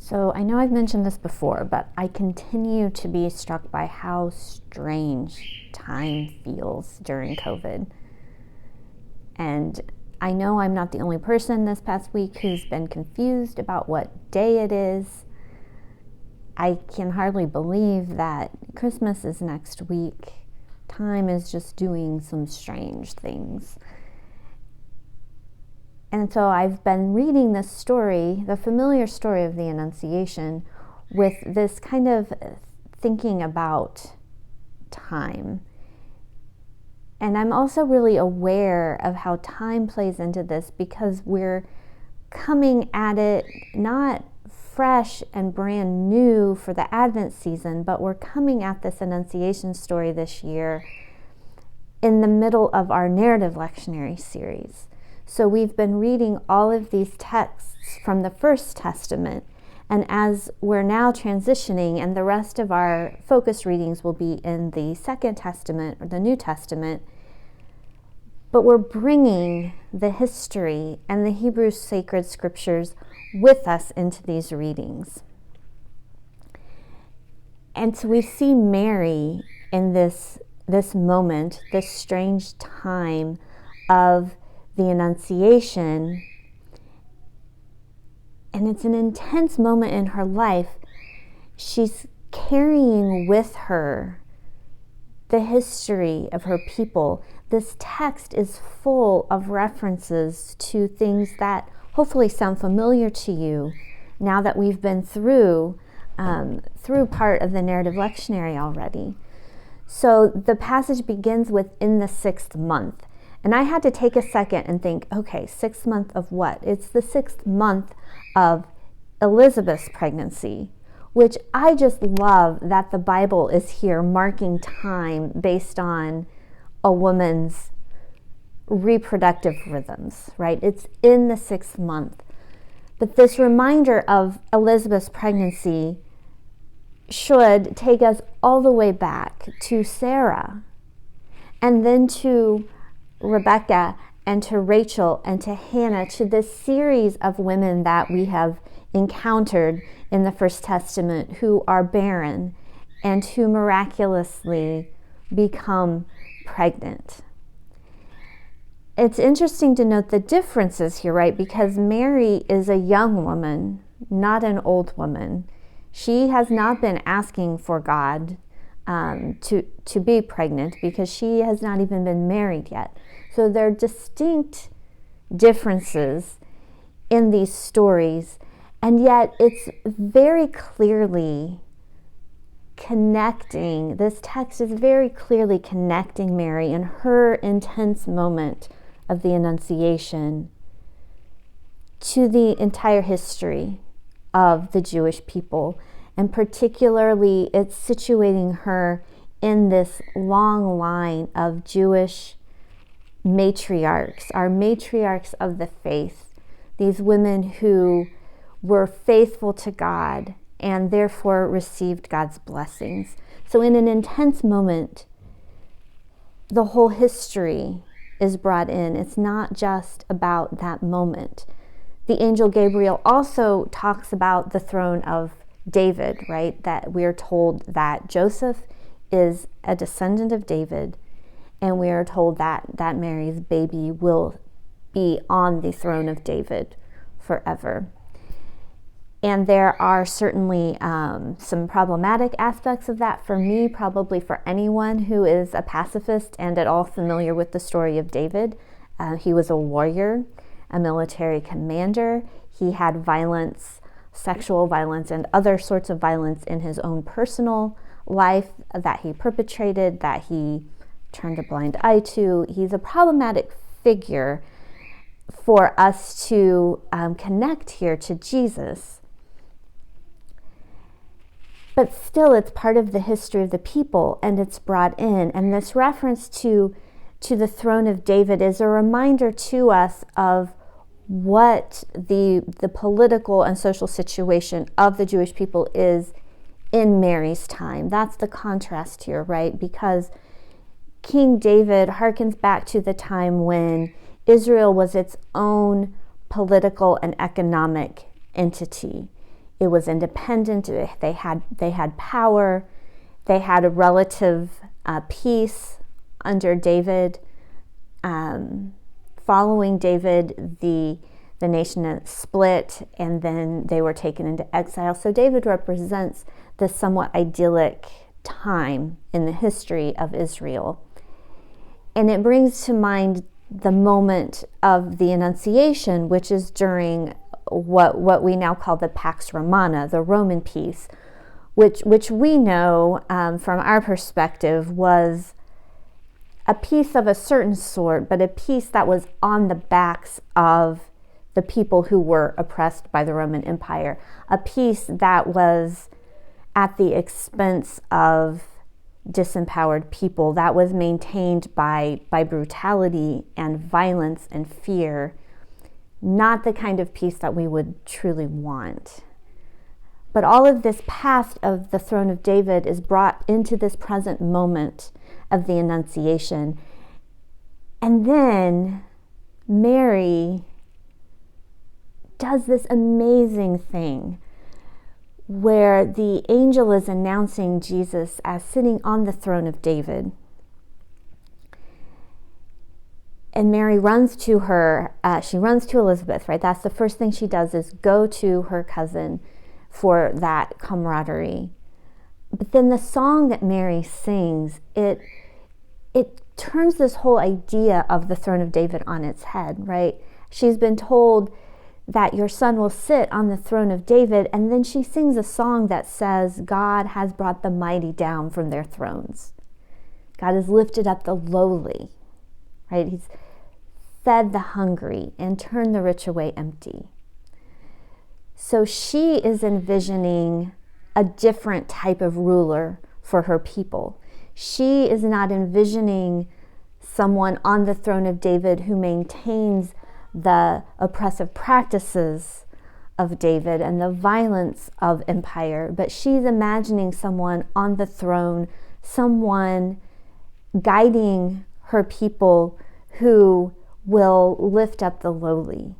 So I know I've mentioned this before, but I continue to be struck by how strange time feels during COVID. And I know I'm not the only person this past week who's been confused about what day it is. I can hardly believe that Christmas is next week. Time is just doing some strange things. And so I've been reading this story, the familiar story of the Annunciation, with this kind of thinking about time. And I'm also really aware of how time plays into this because we're coming at it not fresh and brand new for the Advent season, but we're coming at this Annunciation story this year in the middle of our narrative lectionary series. So we've been reading all of these texts from the First Testament, and as we're now transitioning, and the rest of our focus readings will be in the Second Testament or the New Testament, but we're bringing the history and the Hebrew sacred scriptures with us into these readings. And so we see Mary in this moment, this strange time of the Annunciation, and it's an intense moment in her life. She's carrying with her the history of her people. This text is full of references to things that hopefully sound familiar to you now that we've been through part of the narrative lectionary already. So the passage begins with "in the 6th month." And I had to take a second and think, okay, 6th month of what? It's the 6th month of Elizabeth's pregnancy, which I just love that the Bible is here marking time based on a woman's reproductive rhythms, right? It's in the 6th month. But this reminder of Elizabeth's pregnancy should take us all the way back to Sarah, and then to Rebecca, and to Rachel, and to Hannah, to this series of women that we have encountered in the First Testament who are barren and who miraculously become pregnant. It's interesting to note the differences here, right? Because Mary is a young woman, not an old woman. She has not been asking for God to be pregnant because she has not even been married yet. So there are distinct differences in these stories, and yet it's very clearly connecting. This text is very clearly connecting Mary in her intense moment of the Annunciation to the entire history of the Jewish people. And particularly, it's situating her in this long line of Jewish matriarchs, our matriarchs of the faith, these women who were faithful to God and therefore received God's blessings. So in an intense moment, the whole history is brought in. It's not just about that moment. The angel Gabriel also talks about the throne of David, right? That we're told that Joseph is a descendant of David, and we are told that Mary's baby will be on the throne of David forever. And there are certainly some problematic aspects of that for me, probably for anyone who is a pacifist and at all familiar with the story of David. He was a warrior, a military commander. He had violence, sexual violence, and other sorts of violence in his own personal life that he perpetrated, that he turned a blind eye to. He's a problematic figure for us to connect here to Jesus. But still, it's part of the history of the people, and it's brought in. And this reference to the throne of David is a reminder to us of what the political and social situation of the Jewish people is in Mary's time. That's the contrast here, right? Because King David harkens back to the time when Israel was its own political and economic entity. It was independent. They had power. They had a relative peace under David. Following David, the nation split, and then they were taken into exile. So David represents this somewhat idyllic time in the history of Israel. And it brings to mind the moment of the Annunciation, which is during what we now call the Pax Romana, the Roman peace, which we know from our perspective was a peace of a certain sort, but a peace that was on the backs of the people who were oppressed by the Roman Empire, a peace that was at the expense of disempowered people, that was maintained by brutality and violence and fear, not the kind of peace that we would truly want. But all of this past of the throne of David is brought into this present moment of the Annunciation. And then Mary does this amazing thing where the angel is announcing Jesus as sitting on the throne of David. And Mary runs to her, she runs to Elizabeth, right? That's the first thing she does, is go to her cousin for that camaraderie. But then the song that Mary sings, it turns this whole idea of the throne of David on its head, right? She's been told that your son will sit on the throne of David, and then she sings a song that says, God has brought the mighty down from their thrones. God has lifted up the lowly, right? He's fed the hungry and turned the rich away empty. So she is envisioning a different type of ruler for her people. She is not envisioning someone on the throne of David who maintains the oppressive practices of David and the violence of empire, but she's imagining someone on the throne, someone guiding her people who will lift up the lowly,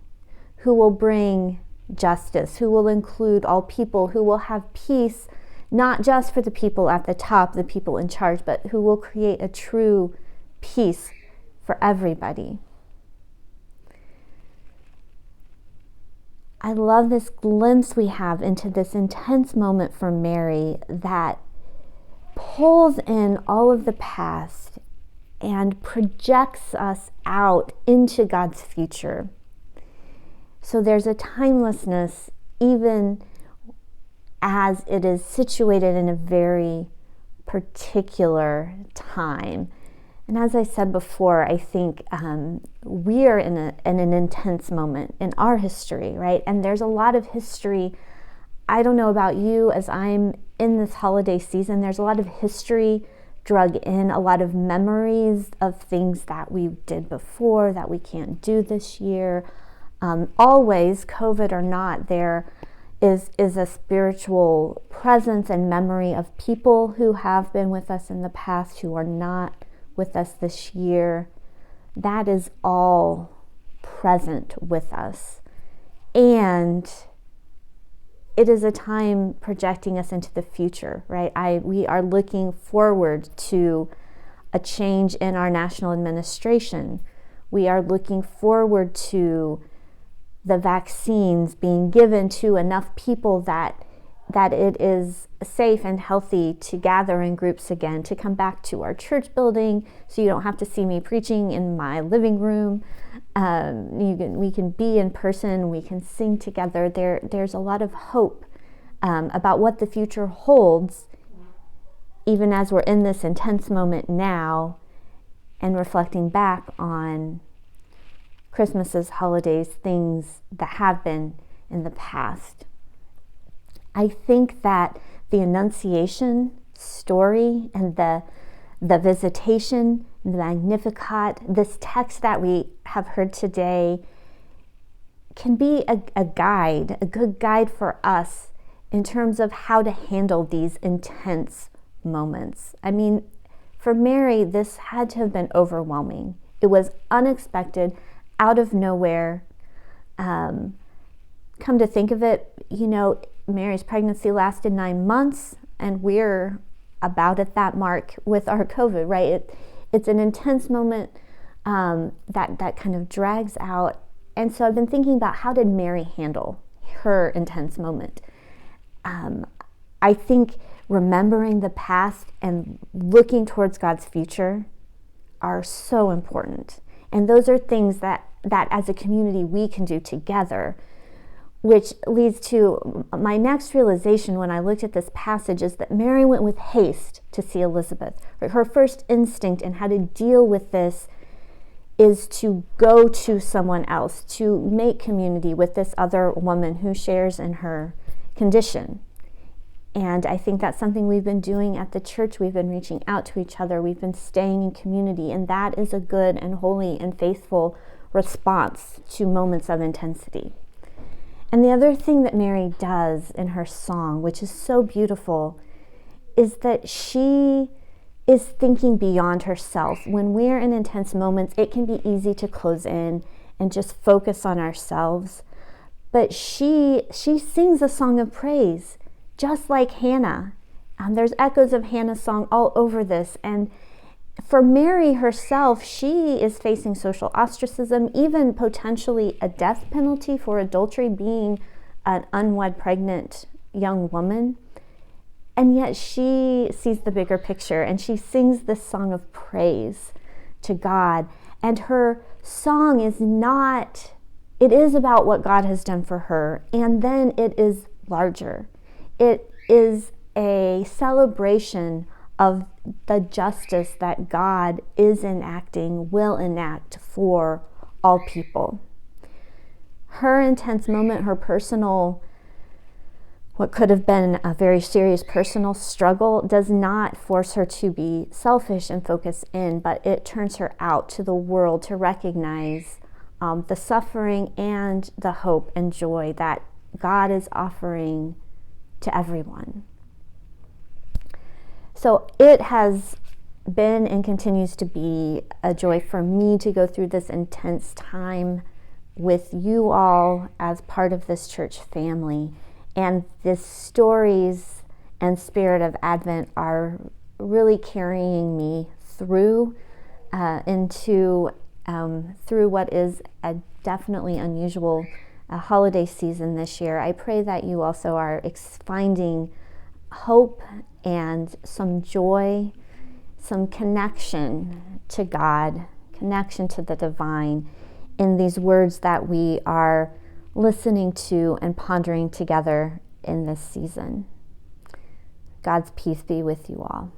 who will bring justice, who will include all people, who will have peace, not just for the people at the top, the people in charge, but who will create a true peace for everybody. I love this glimpse we have into this intense moment for Mary that pulls in all of the past and projects us out into God's future. So there's a timelessness even as it is situated in a very particular time. And as I said before, I think we are in an intense moment in our history, right? And there's a lot of history. I don't know about you, as I'm in this holiday season, there's a lot of history drug in, a lot of memories of things that we did before that we can't do this year. Always, COVID or not, there is a spiritual presence and memory of people who have been with us in the past, who are not with us this year. That is all present with us. And it is a time projecting us into the future, right? We are looking forward to a change in our national administration. We are looking forward to the vaccines being given to enough people that it is safe and healthy to gather in groups again, to come back to our church building so you don't have to see me preaching in my living room. We can be in person, we can sing together. There's a lot of hope about what the future holds, even as we're in this intense moment now and reflecting back on Christmases, holidays, things that have been in the past. I think that the Annunciation story and the visitation, the Magnificat, this text that we have heard today can be a guide, a good guide for us in terms of how to handle these intense moments. I mean, for Mary, this had to have been overwhelming. It was unexpected, out of nowhere. Come to think of it, Mary's pregnancy lasted 9 months, and we're about at that mark with our COVID, right? It's an intense moment that kind of drags out. And so I've been thinking about, how did Mary handle her intense moment? I think remembering the past and looking towards God's future are so important. And those are things that as a community we can do together, which leads to my next realization when I looked at this passage, is that Mary went with haste to see Elizabeth. Her first instinct in how to deal with this is to go to someone else, to make community with this other woman who shares in her condition. And I think that's something we've been doing at the church. We've been reaching out to each other. We've been staying in community. And that is a good and holy and faithful response to moments of intensity. And the other thing that Mary does in her song, which is so beautiful, is that she is thinking beyond herself. When we're in intense moments, it can be easy to close in and just focus on ourselves. But she sings a song of praise, just like Hannah. There's echoes of Hannah's song all over this. And for Mary herself, she is facing social ostracism, even potentially a death penalty for adultery, being an unwed pregnant young woman. And yet she sees the bigger picture, and she sings this song of praise to God. And her song is about what God has done for her, and then it is larger. It is a celebration of the justice that God is enacting, will enact for all people. Her intense moment, her personal, what could have been a very serious personal struggle, does not force her to be selfish and focus in, but it turns her out to the world to recognize the suffering and the hope and joy that God is offering to everyone. So it has been and continues to be a joy for me to go through this intense time with you all as part of this church family. And the stories and spirit of Advent are really carrying me through through what is a definitely unusual holiday season this year. I pray that you also are finding hope and some joy, some connection to God, connection to the divine in these words that we are listening to and pondering together in this season. God's peace be with you all.